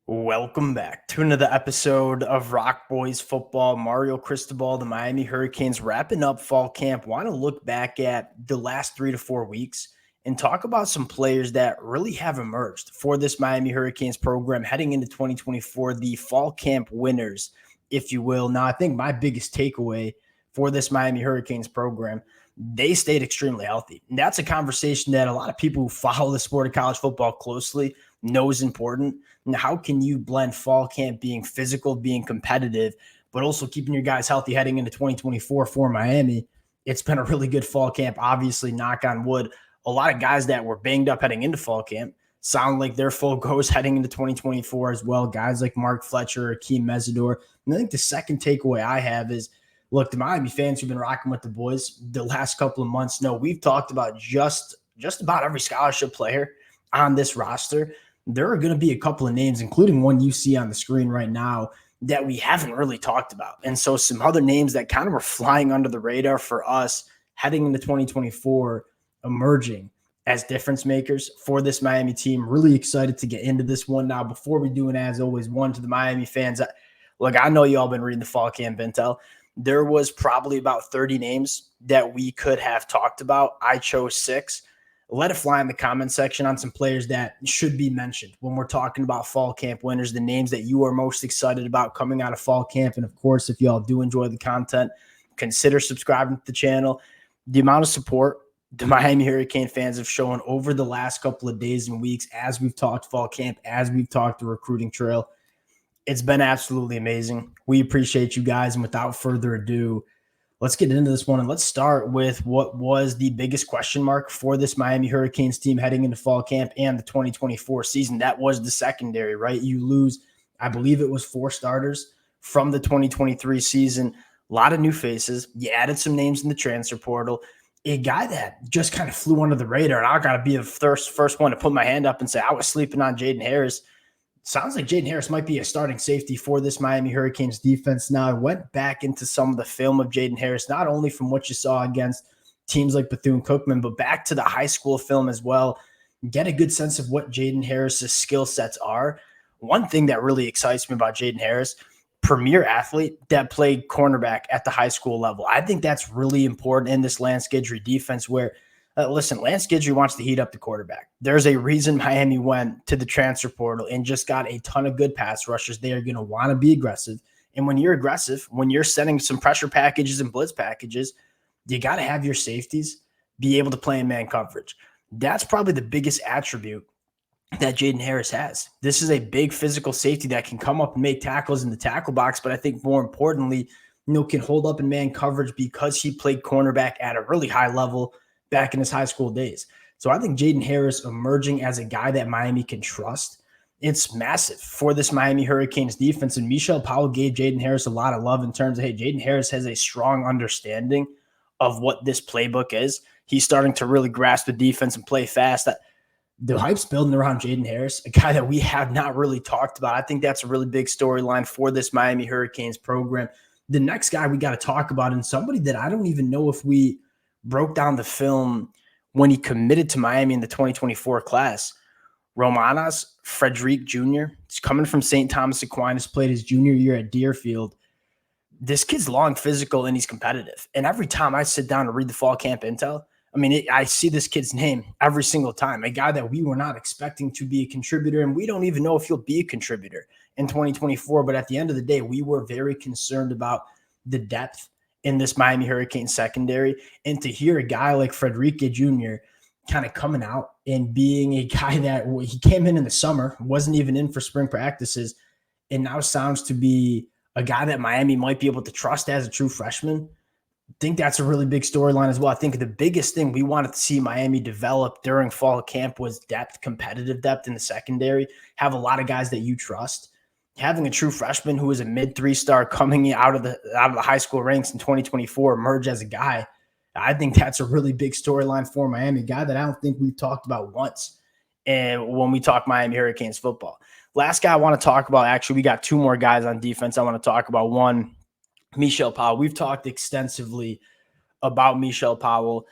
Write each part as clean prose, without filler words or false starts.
Welcome back to another episode of Rock Boys Football. Mario Cristobal, the Miami Hurricanes, wrapping up fall camp. Want to look back at the last 3 to 4 weeks and talk about some players that really have emerged for this Miami Hurricanes program heading into 2024, the fall camp winners, if you will. Now, I think my biggest takeaway for this Miami Hurricanes program, they stayed extremely healthy. And that's a conversation that a lot of people who follow the sport of college football closely know is important. And how can you blend fall camp being physical, being competitive, but also keeping your guys healthy heading into 2024 for Miami? It's been a really good fall camp. Obviously, knock on wood, a lot of guys that were banged up heading into fall camp sound like they're full goes heading into 2024 as well. Guys like Mark Fletcher, AEM Mesidor. And I think the second takeaway I have is, look, the Miami fans who've been rocking with the boys the last couple of months know we've talked about just about every scholarship player on this roster. There are going to be a couple of names, including one you see on the screen right now, that we haven't really talked about. And so some other names that kind of were flying under the radar for us heading into 2024 emerging as difference makers for this Miami team. Really excited to get into this one now. Before we do, and as always, one to the Miami fans. Look, I know you all been reading the fall camp intel. There was probably about 30 names that we could have talked about. I chose 6. Let it fly in the comment section on some players that should be mentioned when we're talking about fall camp winners, the names that you are most excited about coming out of fall camp. And of course, if y'all do enjoy the content, consider subscribing to the channel. The amount of support the Miami Hurricane fans have shown over the last couple of days and weeks as we've talked fall camp, as we've talked the recruiting trail, it's been absolutely amazing. We appreciate you guys. And without further ado, let's get into this one, and let's start with what was the biggest question mark for this Miami Hurricanes team heading into fall camp and the 2024 season. That was the secondary, right? You lose, I believe it was 4 starters from the 2023 season. A lot of new faces. You added some names in the transfer portal. A guy that just kind of flew under the radar, and I got to be the first one to put my hand up and say I was sleeping on Jaden Harris. Sounds like Jaden Harris might be a starting safety for this Miami Hurricanes defense. Now, I went back into some of the film of Jaden Harris, not only from what you saw against teams like Bethune-Cookman, but back to the high school film as well. Get a good sense of what Jaden Harris's skill sets are. One thing that really excites me about Jaden Harris, premier athlete that played cornerback at the high school level. I think that's really important in this Lance Guidry defense where listen, Lance Guidry wants to heat up the quarterback. There's a reason Miami went to the transfer portal and just got a ton of good pass rushers. They are going to want to be aggressive. And when you're aggressive, when you're sending some pressure packages and blitz packages, you got to have your safeties be able to play in man coverage. That's probably the biggest attribute that Jaden Harris has. This is a big physical safety that can come up and make tackles in the tackle box, but I think more importantly, can hold up in man coverage because he played cornerback at a really high level back in his high school days. So I think Jaden Harris emerging as a guy that Miami can trust, it's massive for this Miami Hurricanes defense. And Michel Powell gave Jaden Harris a lot of love in terms of, hey, Jaden Harris has a strong understanding of what this playbook is. He's starting to really grasp the defense and play fast. The hype's building around Jaden Harris, a guy that we have not really talked about. I think that's a really big storyline for this Miami Hurricanes program. The next guy we got to talk about, and somebody that I don't even know if we broke down the film when he committed to Miami in the 2024 class. Romanas Frdric Jr. He's coming from St. Thomas Aquinas, played his junior year at Deerfield. This kid's long, physical, and he's competitive. And every time I sit down to read the fall camp intel, I see this kid's name every single time, a guy that we were not expecting to be a contributor, and we don't even know if he'll be a contributor in 2024. But at the end of the day, we were very concerned about the depth in this Miami Hurricanes secondary. And to hear a guy like Frdric Jr. kind of coming out and being a guy that he came in the summer, wasn't even in for spring practices, and now sounds to be a guy that Miami might be able to trust as a true freshman. I think that's a really big storyline as well. I think the biggest thing we wanted to see Miami develop during fall camp was depth, competitive depth in the secondary, have a lot of guys that you trust. Having a true freshman who is a mid 3-star coming out of the high school ranks in 2024 emerge as a guy, I think that's a really big storyline for Miami, a guy that I don't think we've talked about once and when we talk Miami Hurricanes football. Last guy I want to talk about, actually, we got 2 more guys on defense I want to talk about. One, Michel Powell. We've talked extensively about Michel Powell.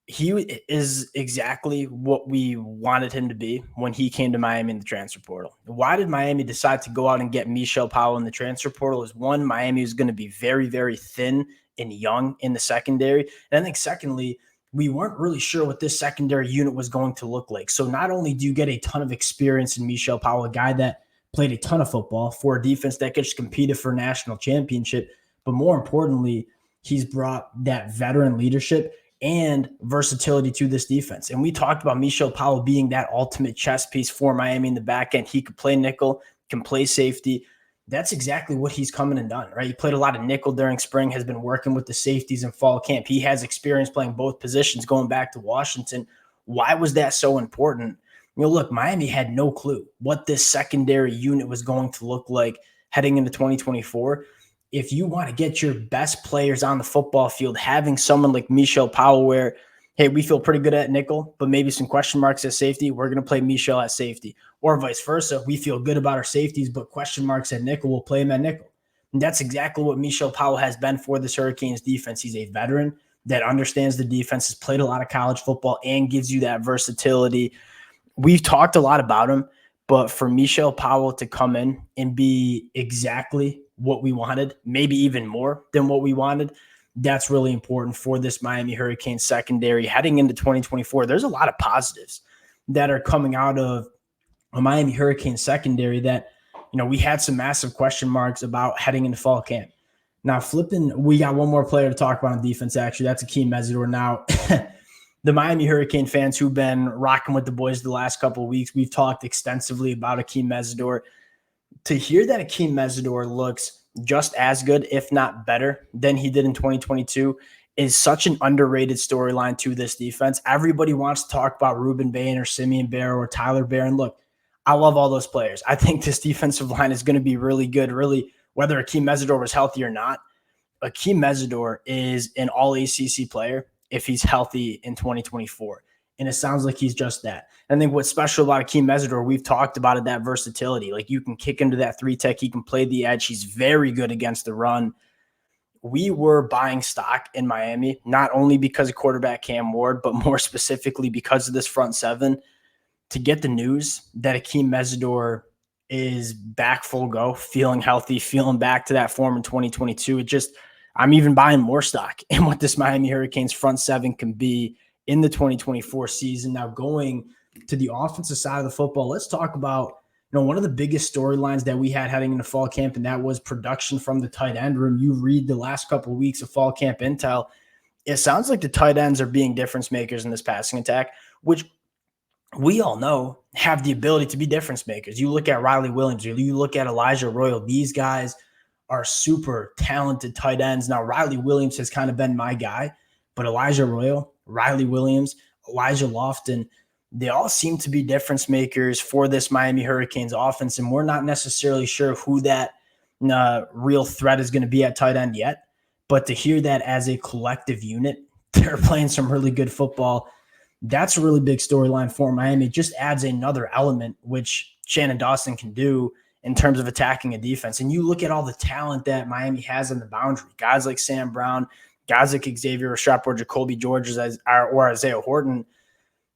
He is exactly what we wanted him to be when he came to Miami in the transfer portal. Why did Miami decide to go out and get Michel Powell in the transfer portal? Is one, Miami was going to be very, very thin and young in the secondary. And I think secondly, we weren't really sure what this secondary unit was going to look like. So not only do you get a ton of experience in Michel Powell, a guy that played a ton of football for a defense that just competed for a national championship, but more importantly, he's brought that veteran leadership and versatility to this defense. And we talked about Michel Powell being that ultimate chess piece for Miami in the back end. He could play nickel, can play safety. That's exactly what he's coming and done, right? He played a lot of nickel during spring, has been working with the safeties in fall camp. He has experience playing both positions going back to Washington. Why was that so important? Look, Miami had no clue what this secondary unit was going to look like heading into 2024. If you want to get your best players on the football field, having someone like Michel Powell where, hey, we feel pretty good at nickel, but maybe some question marks at safety, we're going to play Michel at safety. Or vice versa, we feel good about our safeties, but question marks at nickel, we'll play him at nickel. And that's exactly what Michel Powell has been for this Hurricanes defense. He's a veteran that understands the defense, has played a lot of college football, and gives you that versatility. We've talked a lot about him, but for Michel Powell to come in and be exactly what we wanted, maybe even more than what we wanted, that's really important for this Miami Hurricanes secondary heading into 2024. There's a lot of positives that are coming out of a Miami Hurricanes secondary that, we had some massive question marks about heading into fall camp. Now we got one more player to talk about on defense, actually. That's AEM Mesidor. Now, the Miami Hurricane fans who've been rocking with the boys the last couple of weeks, we've talked extensively about AEM Mesidor. To hear that AEM Mesidor looks just as good, if not better, than he did in 2022 is such an underrated storyline to this defense. Everybody wants to talk about Ruben Bain or Simeon Barrow or Tyler Barron. Look, I love all those players. I think this defensive line is going to be really good, really, whether AEM Mesidor was healthy or not. AEM Mesidor is an all-ACC player if he's healthy in 2024. And it sounds like he's just that. I think what's special about AEM Mesidor, we've talked about it, that versatility. Like you can kick into that 3-tech. He can play the edge. He's very good against the run. We were buying stock in Miami, not only because of quarterback Cam Ward, but more specifically because of this front seven. To get the news that AEM Mesidor is back full go, feeling healthy, feeling back to that form in 2022, I'm even buying more stock in what this Miami Hurricanes front seven can be in the 2024 season. Now going to the offensive side of the football, let's talk about, one of the biggest storylines that we had heading into fall camp, and that was production from the tight end room. You read the last couple of weeks of fall camp intel, it sounds like the tight ends are being difference makers in this passing attack, which we all know have the ability to be difference makers. You look at Riley Williams, or you look at Elijah Royal, these guys are super talented tight ends. Now, Riley Williams has kind of been my guy, but Elijah Royal, Riley Williams, Elijah Lofton, they all seem to be difference makers for this Miami Hurricanes offense, and we're not necessarily sure who that real threat is going to be at tight end yet. But to hear that as a collective unit, they're playing some really good football. That's a really big storyline for Miami. It just adds another element, which Shannon Dawson can do in terms of attacking a defense. And you look at all the talent that Miami has on the boundary, guys like Sam Brown, guys like Xavier Restrepo or Jacoby George or Isaiah Horton.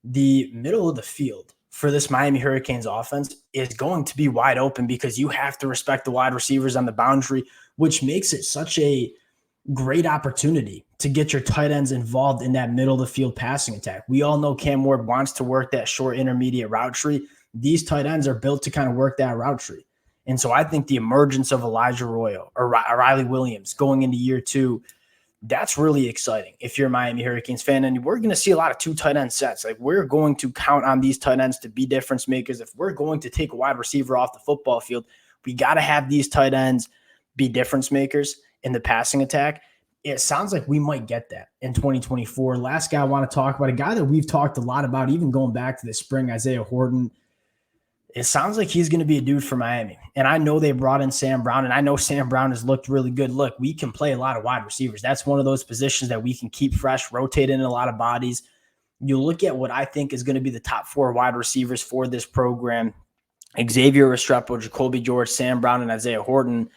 The middle of the field for this Miami Hurricanes offense is going to be wide open because you have to respect the wide receivers on the boundary, which makes it such a great opportunity to get your tight ends involved in that middle of the field passing attack. We all know Cam Ward wants to work that short intermediate route tree. These tight ends are built to kind of work that route tree. And so I think the emergence of Elijah Royal or Riley Williams going into year two, that's really exciting if you're a Miami Hurricanes fan. And we're going to see a lot of two tight end sets. Like we're going to count on these tight ends to be difference makers. If we're going to take a wide receiver off the football field, we got to have these tight ends be difference makers in the passing attack. It sounds like we might get that in 2024. Last guy I want to talk about, a guy that we've talked a lot about, even going back to the spring, Isaiah Horton. It sounds like he's going to be a dude for Miami. And I know they brought in Sam Brown, and I know Sam Brown has looked really good. Look, we can play a lot of wide receivers. That's one of those positions that we can keep fresh, rotate in a lot of bodies. You look at what I think is going to be the top 4 wide receivers for this program: Xavier Restrepo, Jacoby George, Sam Brown, and Isaiah Horton.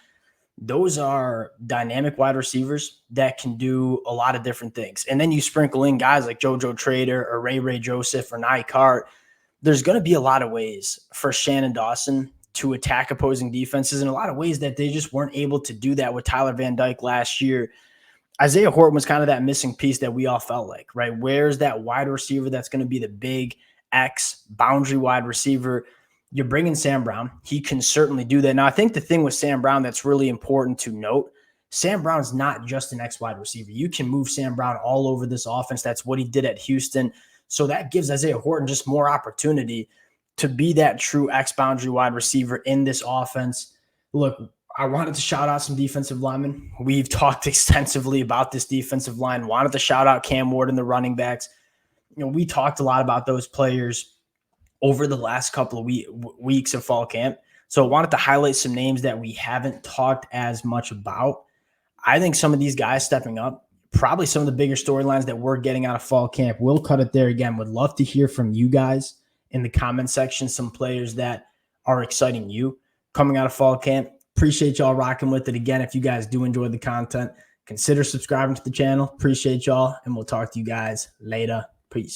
those are dynamic wide receivers that can do a lot of different things. And then you sprinkle in guys like JoJo Trader or Ray Joseph or Nye Hart. There's going to be a lot of ways for Shannon Dawson to attack opposing defenses in a lot of ways that they just weren't able to do that with Tyler Van Dyke last year. Isaiah Horton was kind of that missing piece that we all felt like, right? Where's that wide receiver that's going to be the big X boundary wide receiver? You're bringing Sam Brown. He can certainly do that. Now, I think the thing with Sam Brown that's really important to note, Sam Brown's not just an X wide receiver. You can move Sam Brown all over this offense. That's what he did at Houston. So that gives Isaiah Horton just more opportunity to be that true X boundary wide receiver in this offense. Look, I wanted to shout out some defensive linemen. We've talked extensively about this defensive line. Wanted to shout out Cam Ward and the running backs. We talked a lot about those players over the last couple of weeks of fall camp. So I wanted to highlight some names that we haven't talked as much about. I think some of these guys stepping up, probably some of the bigger storylines that we're getting out of fall camp. We'll cut it there again. Would love to hear from you guys in the comment section, some players that are exciting you coming out of fall camp. Appreciate y'all rocking with it. Again, if you guys do enjoy the content, consider subscribing to the channel. Appreciate y'all, and we'll talk to you guys later. Peace.